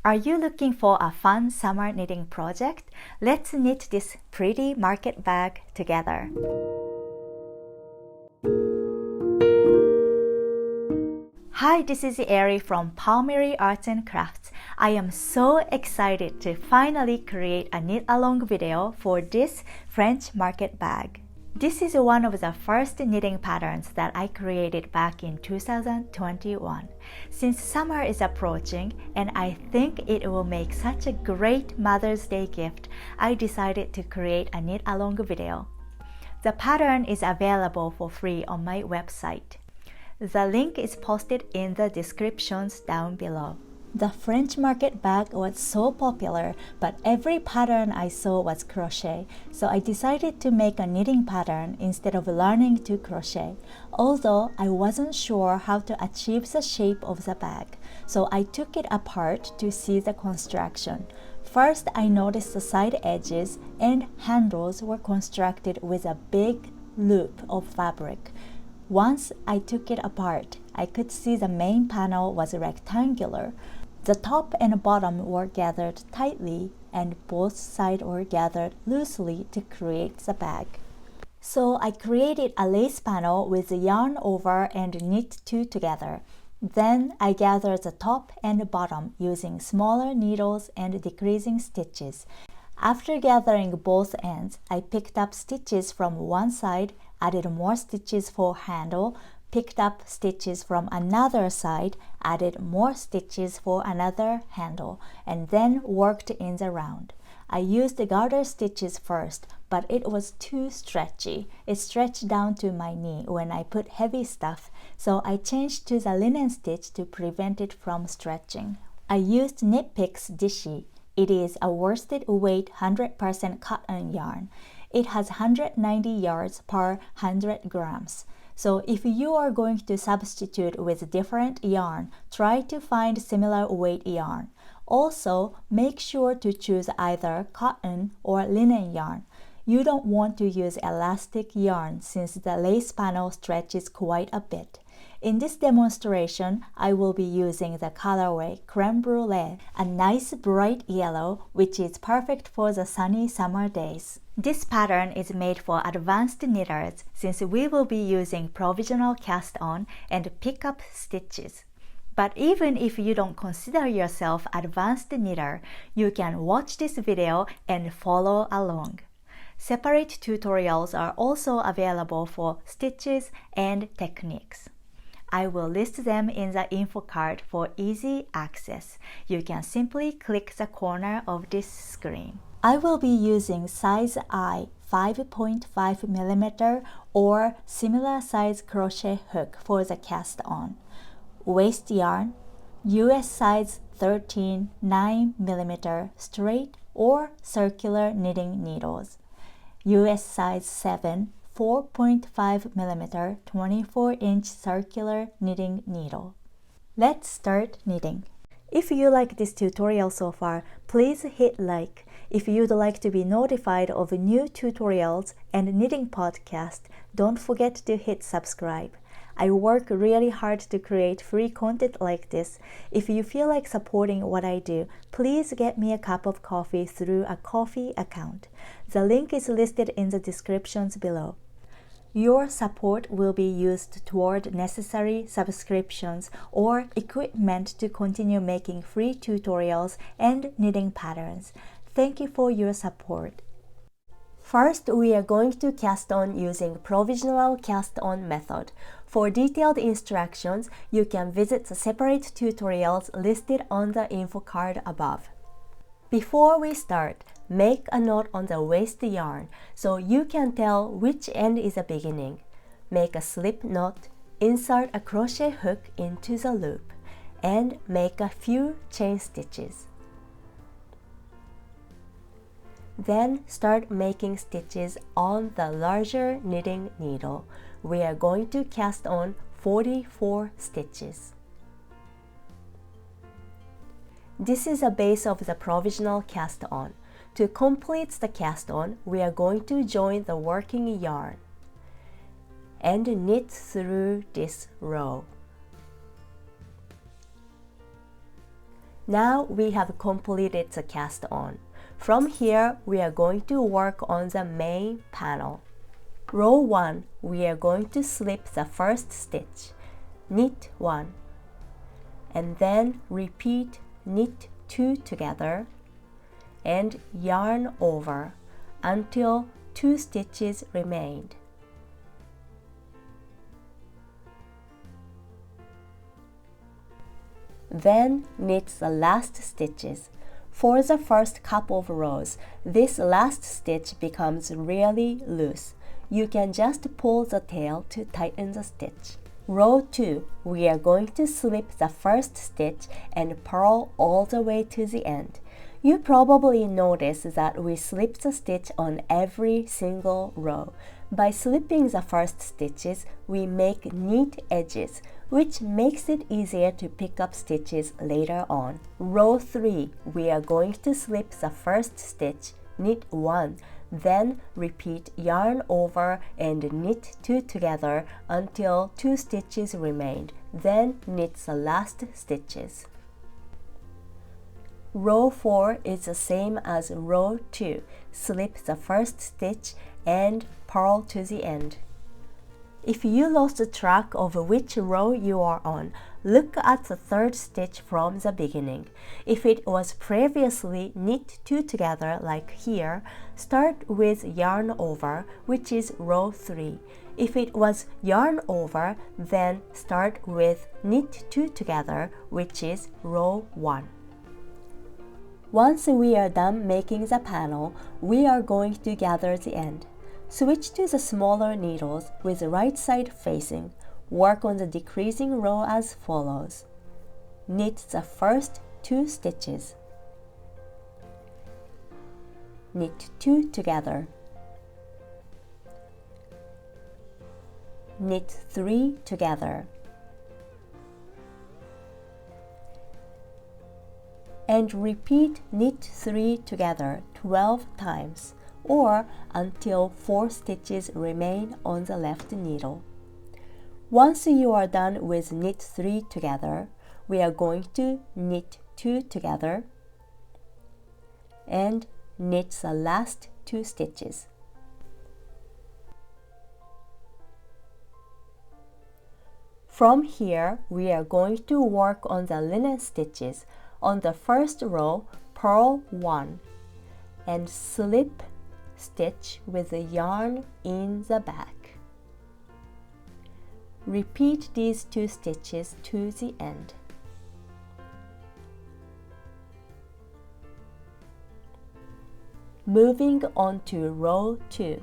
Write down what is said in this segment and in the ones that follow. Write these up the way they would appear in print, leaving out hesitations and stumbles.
Are you looking for a fun summer knitting project? Let's knit this pretty market bag together. Hi, this is Eri from Palmeri Arts and Crafts. I am so excited to finally create a knit-along video for this French market bag. This is one of the first knitting patterns that I created back in 2021. Since summer is approaching and I think it will make such a great Mother's Day gift, I decided to create a knit-along video. The pattern is available for free on my website. The link is posted in the descriptions down below. The French market bag was so popular, but every pattern I saw was crochet, so I decided to make a knitting pattern instead of learning to crochet, although I wasn't sure how to achieve the shape of the bag, so I took it apart to see the construction. First, I noticed the side edges and handles were constructed with a big loop of fabric. Once I took it apart, I could see the main panel was rectangular. The top and bottom were gathered tightly and both sides were gathered loosely to create the bag. So I created a lace panel with the yarn over and knit two together. Then I gathered the top and bottom using smaller needles and decreasing stitches. After gathering both ends, I picked up stitches from one side, added more stitches for handle, picked up stitches from another side, added more stitches for another handle, and then worked in the round. I used the garter stitches first, but it was too stretchy. It stretched down to my knee when I put heavy stuff, so I changed to the linen stitch to prevent it from stretching. I used Knit Picks Dishi. It is a worsted weight 100% cotton yarn. It has 190 yards per 100 grams. So if you are going to substitute with different yarn, try to find similar weight yarn. Also, make sure to choose either cotton or linen yarn. You don't want to use elastic yarn since the lace panel stretches quite a bit. In this demonstration, I will be using the colorway Creme Brulee, a nice bright yellow, which is perfect for the sunny summer days. This pattern is made for advanced knitters since we will be using provisional cast-on and pick-up stitches. But even if you don't consider yourself advanced knitter, you can watch this video and follow along. Separate tutorials are also available for stitches and techniques. I will list them in the info card for easy access. You can simply click the corner of this screen. I will be using size I 5.5mm or similar size crochet hook for the cast on. Waste yarn, US size 13 9mm straight or circular knitting needles. US size 7 4.5mm 24-inch circular knitting needle. Let's start knitting. If you like this tutorial so far, please hit like. If you'd like to be notified of new tutorials and knitting podcast, don't forget to hit subscribe. I work really hard to create free content like this. If you feel like supporting what I do, please get me a cup of coffee through a Ko-fi account. The link is listed in the descriptions below. Your support will be used toward necessary subscriptions or equipment to continue making free tutorials and knitting patterns. Thank you for your support. First, we are going to cast on using provisional cast on method. For detailed instructions, you can visit the separate tutorials listed on the info card above. Before we start, make a knot on the waste yarn so you can tell which end is a beginning. Make a slip knot, insert a crochet hook into the loop, and make a few chain stitches. Then start making stitches on the larger knitting needle. We are going to cast on 44 stitches. This is the base of the provisional cast on. To complete the cast on, we are going to join the working yarn and knit through this row. Now we have completed the cast on. From here, we are going to work on the main panel. Row 1, we are going to slip the first stitch, knit 1, and then repeat knit 2 together and yarn over until 2 stitches remained. Then knit the last stitches. For the first couple of rows, this last stitch becomes really loose. You can just pull the tail to tighten the stitch. Row 2, we are going to slip the first stitch and purl all the way to the end. You probably noticed that we slip the stitch on every single row. By slipping the first stitches, we make neat edges, which makes it easier to pick up stitches later on. Row 3, we are going to slip the first stitch, knit 1, then repeat yarn over and knit 2 together until 2 stitches remained, then knit the last stitches. Row 4 is the same as row 2. Slip the first stitch and purl to the end. If you lost track of which row you are on, look at the third stitch from the beginning. If it was previously knit 2 together like here, start with yarn over, which is row 3. If it was yarn over, then start with knit 2 together, which is row 1. Once we are done making the panel, we are going to gather the end. Switch to the smaller needles with the right side facing. Work on the decreasing row as follows. Knit the first 2 stitches. Knit 2 together. Knit 3 together. And repeat knit 3 together 12 times, or until 4 stitches remain on the left needle. Once you are done with knit 3 together, we are going to knit 2 together and knit the last 2 stitches. From here, we are going to work on the linen stitches. On the first row, purl 1 and slip stitch with the yarn in the back. Repeat these 2 stitches to the end. Moving on to row 2.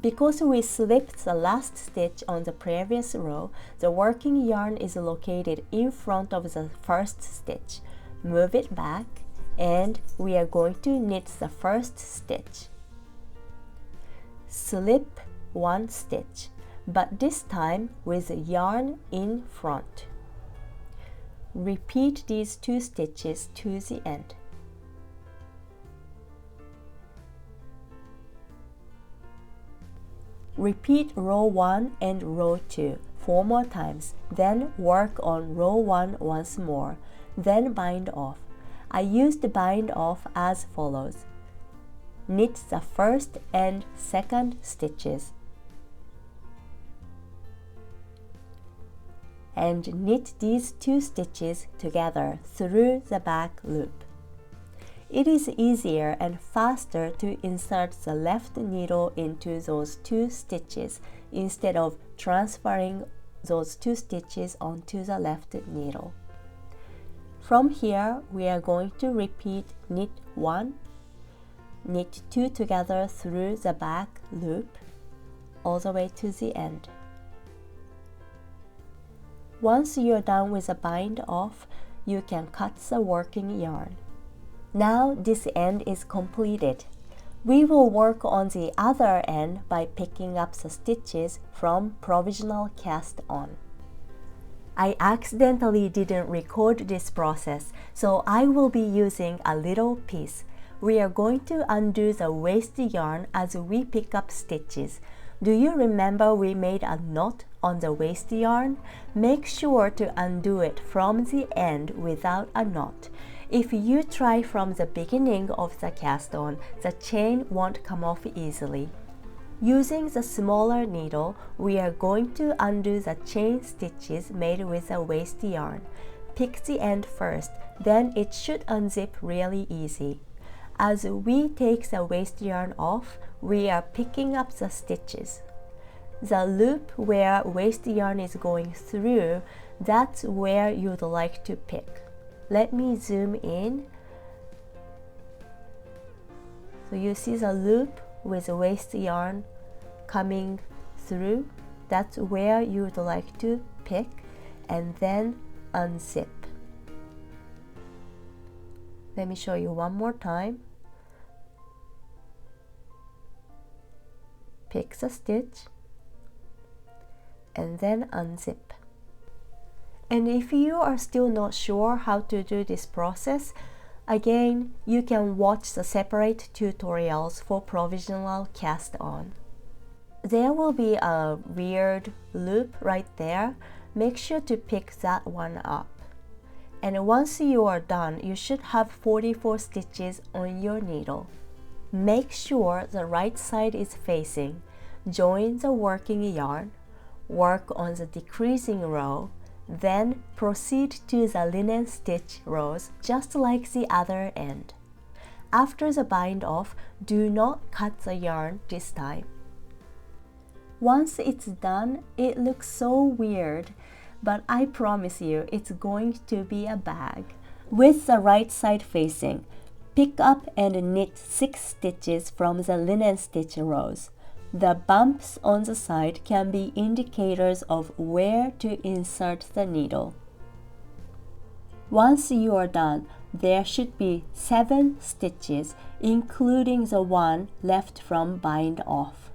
Because we slipped the last stitch on the previous row, the working yarn is located in front of the first stitch. Move it back, and we are going to knit the first stitch. Slip 1 stitch, but this time with yarn in front. Repeat these 2 stitches to the end. Repeat row 1 and row 2 4 more times, then work on row 1 once more, then bind off. I used bind off as follows. Knit the first and second stitches and knit these 2 stitches together through the back loop. It is easier and faster to insert the left needle into those 2 stitches instead of transferring those 2 stitches onto the left needle. From here, we are going to repeat knit 1, knit 2 together through the back loop all the way to the end. Once you are done with the bind off, you can cut the working yarn. Now this end is completed. We will work on the other end by picking up the stitches from provisional cast on. I accidentally didn't record this process, so I will be using a little piece. We are going to undo the waste yarn as we pick up stitches. Do you remember we made a knot on the waste yarn? Make sure to undo it from the end without a knot. If you try from the beginning of the cast on, the chain won't come off easily. Using the smaller needle, we are going to undo the chain stitches made with the waste yarn. Pick the end first, then it should unzip really easy. As we take the waste yarn off, we are picking up the stitches. The loop where waste yarn is going through, that's where you'd like to pick. Let me zoom in. So you see the loop with waste yarn coming through. That's where you'd like to pick and then unzip. Let me show you one more time. Pick the stitch and then unzip. And if you are still not sure how to do this process, again, you can watch the separate tutorials for provisional cast on. There will be a weird loop right there. Make sure to pick that one up. And once you are done, you should have 44 stitches on your needle. Make sure the right side is facing. Join the working yarn, work on the decreasing row, then proceed to the linen stitch rows just like the other end. After the bind off, do not cut the yarn this time. Once it's done, it looks so weird, but I promise you it's going to be a bag. With the right side facing, pick up and knit 6 stitches from the linen stitch rows. The bumps on the side can be indicators of where to insert the needle. Once you are done, there should be 7 stitches, including the one left from bind off.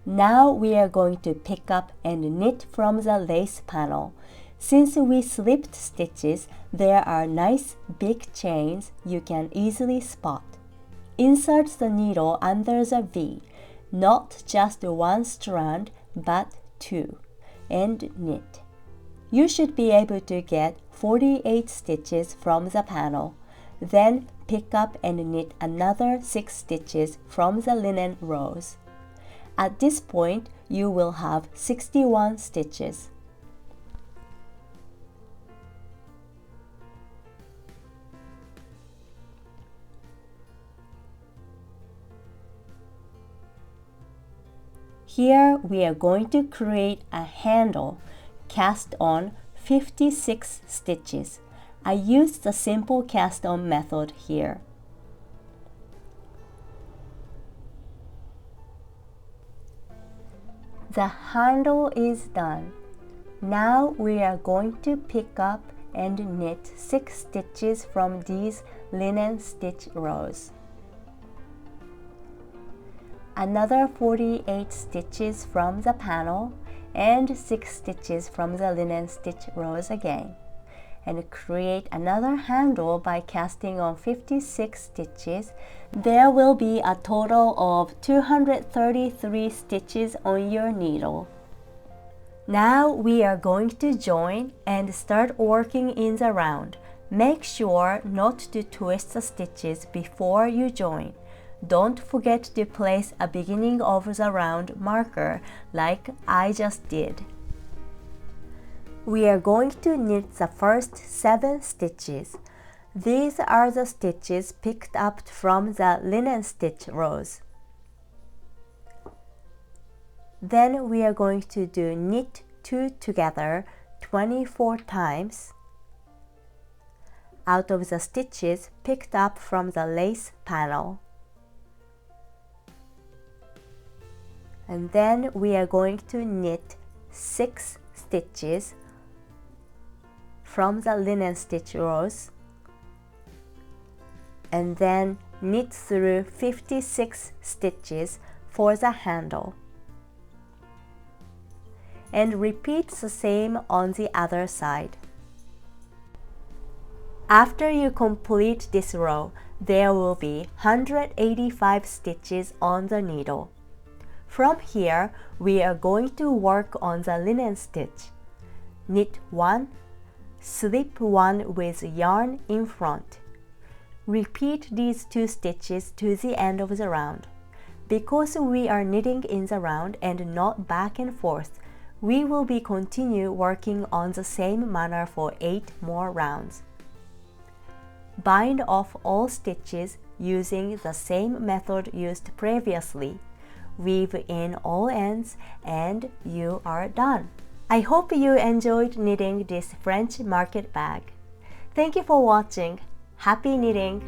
Now we are going to pick up and knit from the lace panel. Since we slipped stitches, there are nice big chains you can easily spot. Insert the needle under the V, not just one strand, but 2, and knit. You should be able to get 48 stitches from the panel. Then pick up and knit another 6 stitches from the linen rows. At this point, you will have 61 stitches. Here we are going to create a handle cast on 56 stitches. I used the simple cast on method here. The handle is done. Now we are going to pick up and knit 6 stitches from these linen stitch rows. Another 48 stitches from the panel and 6 stitches from the linen stitch rows again, and create another handle by casting on 56 stitches. There will be a total of 233 stitches on your needle. Now we are going to join and start working in the round. Make sure not to twist the stitches before you join. Don't forget to place a beginning of the round marker like I just did. We are going to knit the first 7 stitches. These are the stitches picked up from the linen stitch rows. Then we are going to do knit 2 together 24 times out of the stitches picked up from the lace panel. And then we are going to knit 6 stitches from the linen stitch rows, and then knit through 56 stitches for the handle. And repeat the same on the other side. After you complete this row, there will be 185 stitches on the needle. From here, we are going to work on the linen stitch. Knit 1, slip 1 with yarn in front. Repeat these 2 stitches to the end of the round. Because we are knitting in the round and not back and forth, we will be continue working on the same manner for 8 more rounds. Bind off all stitches using the same method used previously. Weave in all ends and you are done. I hope you enjoyed knitting this French market bag. Thank you for watching. Happy knitting!